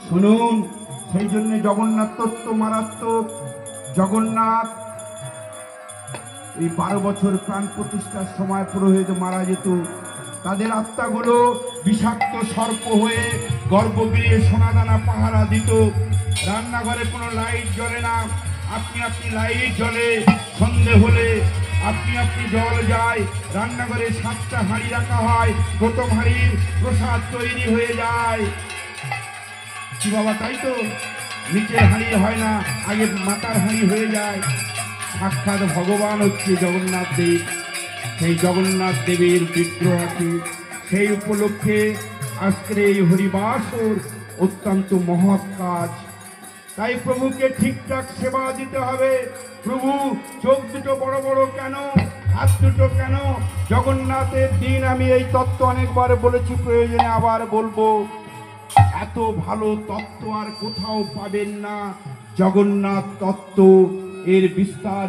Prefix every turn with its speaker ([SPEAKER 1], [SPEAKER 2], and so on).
[SPEAKER 1] শুনুন, সেই জন্য জগন্নাথ তত্ত্ব মারাত্মক। জগন্নাথ এই 12 বছর প্রাণ প্রতিষ্ঠার সময় পুরোহিত মারা যেত, তাদের আত্মাগুলো বিষাক্ত সর্প হয়ে গর্ভগৃহে সোনাদানা পাহারা দিত। রান্নাঘরে কোনো লাইট জ্বলে না, আপনি আপনি লাইট জ্বলে। সন্ধে হলে আপনি আপনি জল যায়। রান্নাঘরে 7টা হাঁড়ি রাখা হয়, প্রথম হাঁড়ির প্রসাদ তৈরি হয়ে যায়। কি বাবা, তাই তো? নিচের হাঁড়ি হয় না, আগে মাথার হাঁড়ি হয়ে যায়। সাক্ষাৎ ভগবান হচ্ছে জগন্নাথ দেব। সেই জগন্নাথ দেবের বিগ্রহ আছে, সেই উপলক্ষে আজকের এই হরিবাসর অত্যন্ত মহৎ কাজ। তাই প্রভুকে ঠিকঠাক সেবা দিতে হবে। প্রভু চোখ দুটো বড় বড় কেন, হাত দুটো কেন? জগন্নাথের দিন আমি এই তত্ত্ব অনেকবার বলেছি, প্রয়োজনে আবার বলবো। এত ভালো তত্ত্ব আর কোথাও পাবেন না। জগন্নাথ তত্ত্ব এর বিস্তার